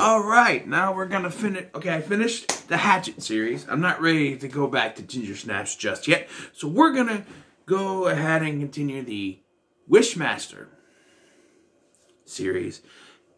Alright, now we're gonna finish. Okay, I finished the Hatchet series. I'm not ready to go back to Ginger Snaps just yet. So we're gonna go ahead and continue the Wishmaster series.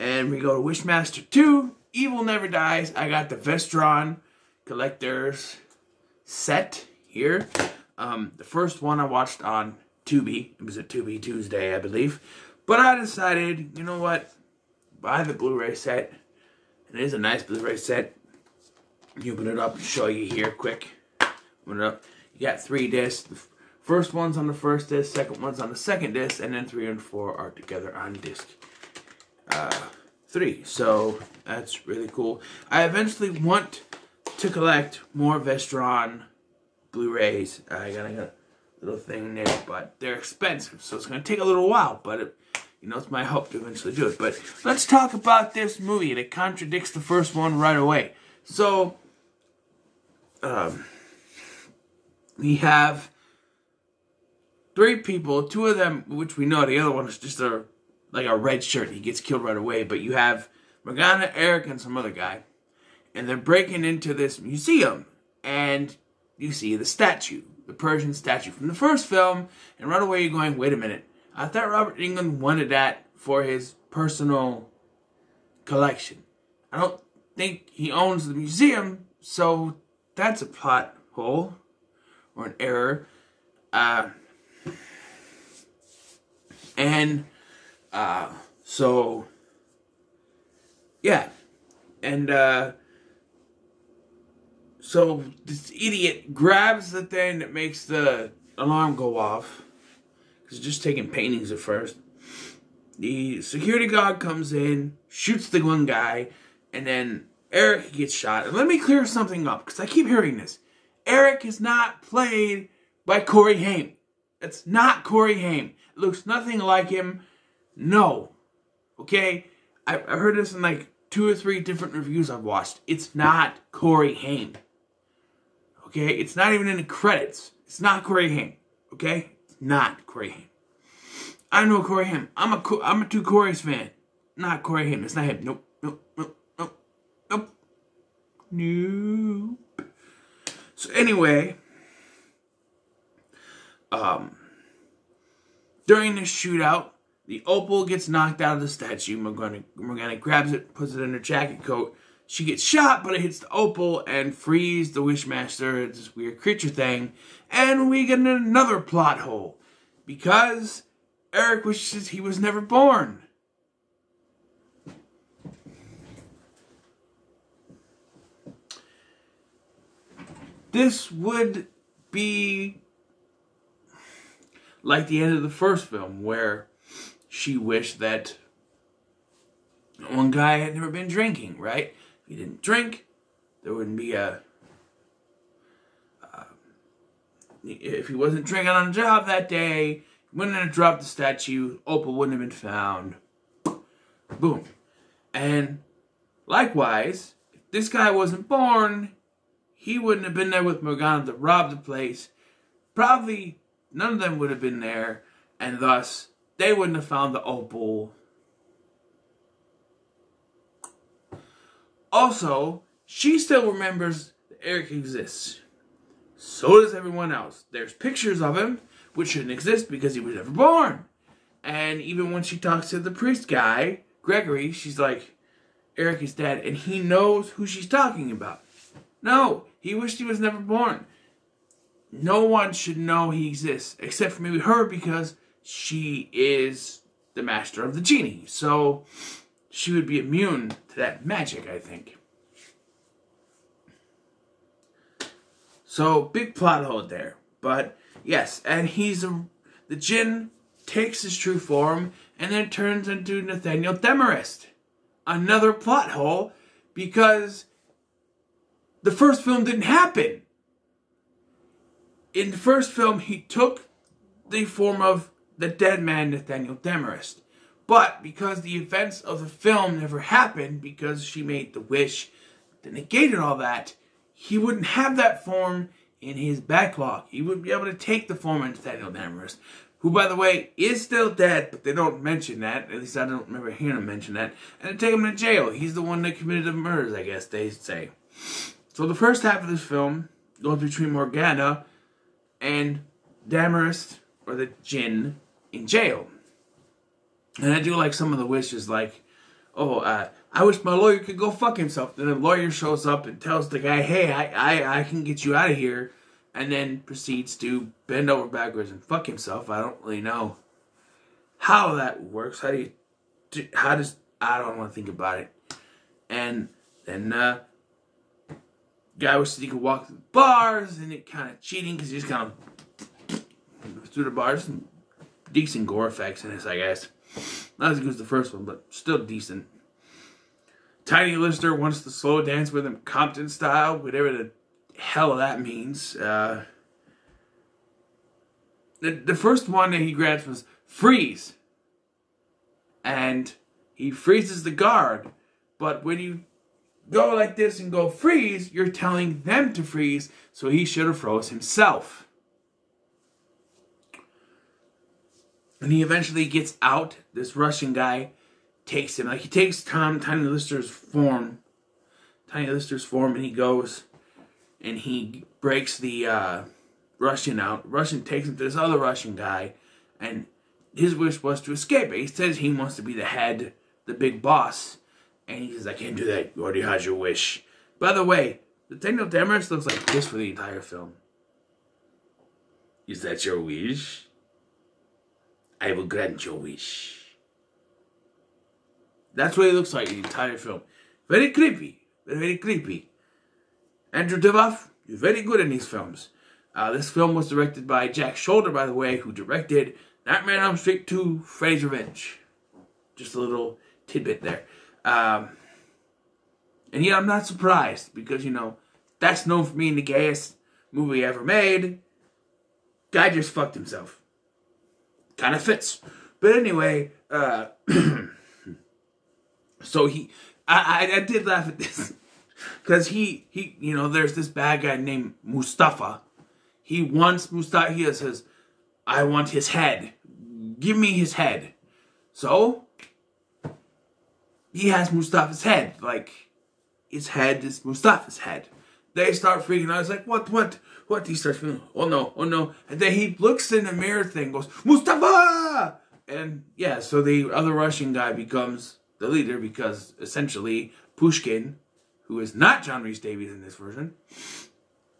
And we go to Wishmaster 2, Evil Never Dies. I got the Vestron Collector's set here. The first one I watched on Tubi. It was a Tubi Tuesday, I believe. But I decided, you know what? Buy the Blu-ray set. It is a nice Blu-ray set. You open it up, show you here quick. Open it up. You got 3 discs. The first one's on the first disc, second one's on the second disc, and then 3 and 4 are together on disc 3. So that's really cool. I eventually want to collect more Vestron Blu-rays. I got a little thing there, but they're expensive, so it's going to take a little while, but you know, it's my hope to eventually do it. But let's talk about this movie that contradicts the first one right away. So, we have 3 people, 2 of them, which we know, the other one is just like a red shirt. He gets killed right away. But you have Morgana, Eric, and some other guy. And they're breaking into this museum. And you see the statue, the Persian statue from the first film. And right away you're going, wait a minute. I thought Robert Englund wanted that for his personal collection. I don't think he owns the museum, so that's a plot hole or an error. So yeah, and so this idiot grabs the thing that makes the alarm go off. Because just taking paintings at first. The security guard comes in, shoots the one guy, and then Eric gets shot. And let me clear something up, because I keep hearing this. Eric is not played by Corey Haim. It's not Corey Haim. It looks nothing like him. No. Okay? I heard this in like 2 or 3 different reviews I've watched. It's not Corey Haim. Okay? It's not even in the credits. It's not Corey Haim. Okay? Not Corey Haim. I know Corey Haim. I'm a 2 Corey's fan. Not Corey Haim. It's not him. Nope. So anyway, during this shootout, the opal gets knocked out of the statue. Morgana grabs it, puts it in her jacket coat. She gets shot, but it hits the opal and frees the Wishmaster. It's this weird creature thing. And we get another plot hole. Because Eric wishes he was never born. This would be like the end of the first film, where she wished that one guy had never been drinking, right? If he didn't drink, there wouldn't be a... if he wasn't drinking on the job that day, he wouldn't have dropped the statue, opal wouldn't have been found. Boom. And likewise, if this guy wasn't born, he wouldn't have been there with Morgana to rob the place. Probably none of them would have been there, and thus they wouldn't have found the opal. Also, she still remembers that Eric exists. So does everyone else. There's pictures of him, which shouldn't exist because he was never born. And even when she talks to the priest guy, Gregory, she's like, Eric is dead, and he knows who she's talking about. No, he wished he was never born. No one should know he exists, except for maybe her, because she is the master of the genie. So she would be immune to that magic, I think. So, big plot hole there. But, yes, and the djinn takes his true form and then turns into Nathaniel Demarest. Another plot hole, because the first film didn't happen. In the first film, he took the form of the dead man Nathaniel Demarest. But because the events of the film never happened, because she made the wish that negated all that, he wouldn't have that form in his backlog. He wouldn't be able to take the form of Nathaniel Demarest, who, by the way, is still dead, but they don't mention that. At least I don't remember hearing him mention that. And they take him to jail. He's the one that committed the murders, I guess they say. So the first half of this film goes between Morgana and Damaris, or the Jinn, in jail. And I do like some of the wishes, like, oh, I wish my lawyer could go fuck himself. Then the lawyer shows up and tells the guy, hey, I can get you out of here. And then proceeds to bend over backwards and fuck himself. I don't really know how that works. I don't want to think about it. And then guy wishes he could walk through the bars, and it kind of cheating because he's kind of through the bars. Some decent gore effects in this, I guess. Not as good as the first one, but still decent. Tiny Lister wants to slow dance with him, Compton style, whatever the hell that means. The first one that he grabs was freeze. And he freezes the guard. But when you go like this and go freeze, you're telling them to freeze, so he should have froze himself. And he eventually gets out. This Russian guy takes him. Like, he takes Tiny Lister's form. And he goes and he breaks the Russian out. Russian takes him to this other Russian guy, and his wish was to escape it. He says he wants to be the head, the big boss. And he says, I can't do that. You already had your wish. By the way, Nathaniel Damaris looks like this for the entire film. Is that your wish? I will grant your wish. That's what he looks like in the entire film. Very creepy. Very, very creepy. Andrew Divoff, you're very good in these films. This film was directed by Jack Shoulder, by the way, who directed Nightmare on Elm Street 2, Freddy's Revenge. Just a little tidbit there. And yeah, I'm not surprised, because, you know, that's known for being the gayest movie ever made. Guy just fucked himself. Kind of fits. But anyway, so I did laugh at this. Because he, you know, there's this bad guy named Mustafa. He wants Mustafa, he says, I want his head. Give me his head. So, he has Mustafa's head. Like, his head is Mustafa's head. They start freaking out. It's like, what? He starts feeling, oh no. And then he looks in the mirror thing, goes, Mustafa! And yeah, so the other Russian guy becomes the leader, because essentially Pushkin, who is not John Rhys Davies in this version,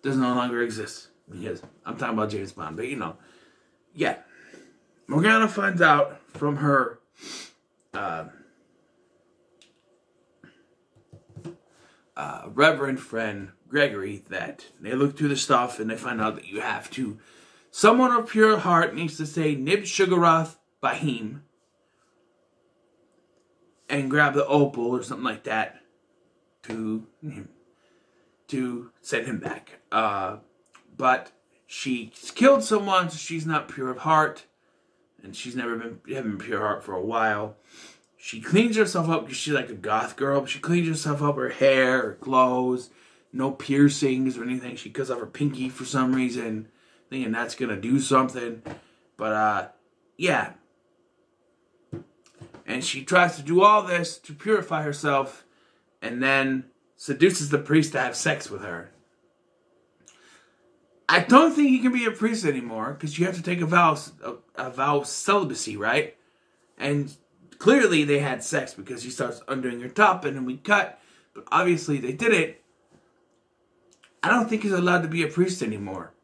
does no longer exist. Because I'm talking about James Bond, but you know, yeah. Morgana finds out from her reverend friend Gregory that they look through the stuff and they find out that you have to, someone of pure heart needs to say Nib Shugaroth Bahim and grab the opal or something like that to send him back. But she's killed someone, so she's not pure of heart, and she's haven't been pure heart for a while. She cleans herself up because she's like a goth girl, but she cleans herself up, her hair, her clothes, no piercings or anything. She cuts off her pinky for some reason, thinking that's gonna do something. But yeah. And she tries to do all this to purify herself, and then seduces the priest to have sex with her. I don't think you can be a priest anymore, because you have to take a vow of celibacy, right? And clearly they had sex, because she starts undoing her top, and then we cut. But obviously they did it. I don't think he's allowed to be a priest anymore.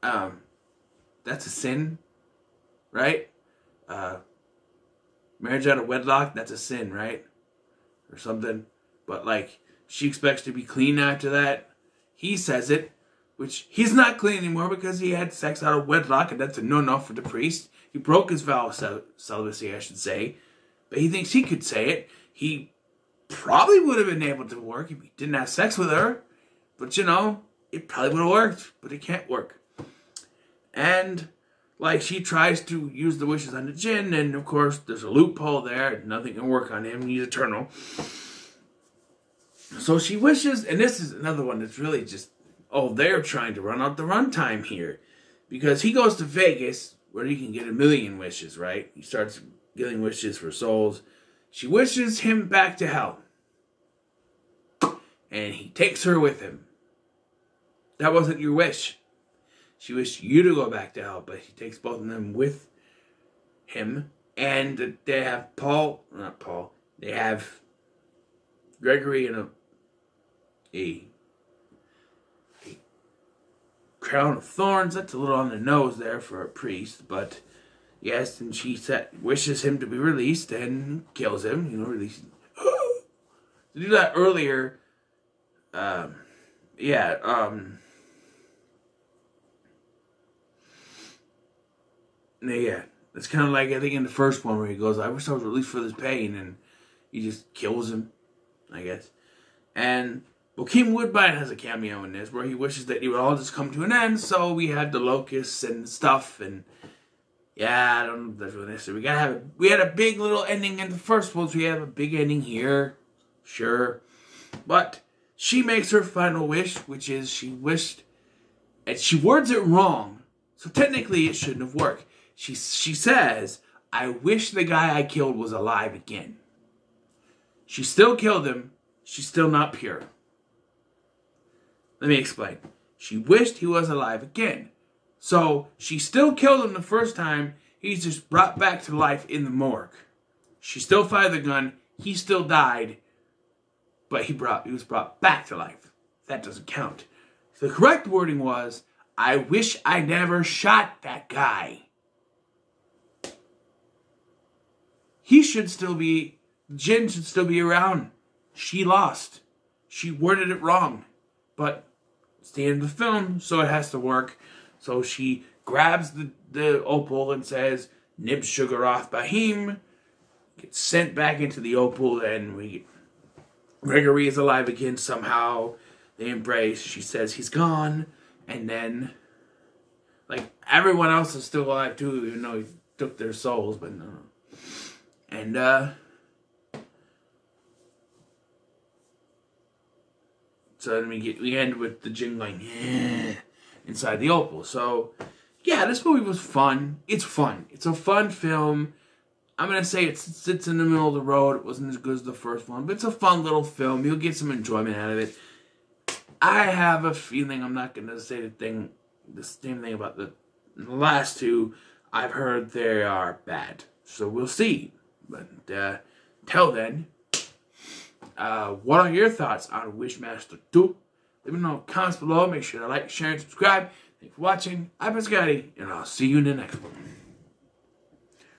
That's a sin, right? Marriage out of wedlock, that's a sin, right? Or something. But like, she expects to be clean after that. He says it, which he's not clean anymore because he had sex out of wedlock, and that's a no-no for the priest. He broke his vow of celibacy, I should say. But he thinks he could say it. He probably would have been able to work if he didn't have sex with her. But, you know, it probably would have worked. But it can't work. And, like, she tries to use the wishes on the djinn. And, of course, there's a loophole there. Nothing can work on him. He's eternal. So she wishes. And this is another one that's really just, oh, they're trying to run out the runtime here. Because he goes to Vegas where he can get 1,000,000 wishes, right? He starts getting wishes for souls. She wishes him back to hell. And he takes her with him. That wasn't your wish. She wished you to go back to hell, but he takes both of them with him. And they have they have Gregory in a crown of thorns. That's a little on the nose there for a priest, but yes, and she wishes him to be released and kills him, release. To do that earlier, yeah, it's kind of like, I think in the first one where he goes, I wish I was released for this pain, and he just kills him, I guess. And Bokeem Woodbine has a cameo in this where he wishes that it would all just come to an end, so we had the locusts and stuff, and yeah, I don't know if that's what necessary. We had a big little ending in the first one, so we have a big ending here, sure. But she makes her final wish, which is she wished, and she words it wrong, so technically it shouldn't have worked. She says, I wish the guy I killed was alive again. She still killed him. She's still not pure. Let me explain. She wished he was alive again. So she still killed him the first time. He's just brought back to life in the morgue. She still fired the gun. He still died. But he was brought back to life. That doesn't count. The correct wording was, I wish I never shot that guy. He should still be, Jin should still be around. She lost. She worded it wrong. But it's the end of the film, so it has to work. So she grabs the opal and says, Nib Sugaroth Bahim, gets sent back into the opal, and Gregory is alive again somehow. They embrace. She says he's gone. And then, like, everyone else is still alive too, even though he took their souls, but no. And, so then we end with the Jin going, inside the opal. So, yeah, this movie was fun. It's fun. It's a fun film. I'm going to say it sits in the middle of the road. It wasn't as good as the first one, but it's a fun little film. You'll get some enjoyment out of it. I have a feeling I'm not going to say the same thing about the last two. I've heard they are bad. So we'll see. But till then, what are your thoughts on Wishmaster 2? Let me know in the comments below. Make sure to like, share, and subscribe. Thanks for watching. I've been Scotty, and I'll see you in the next one.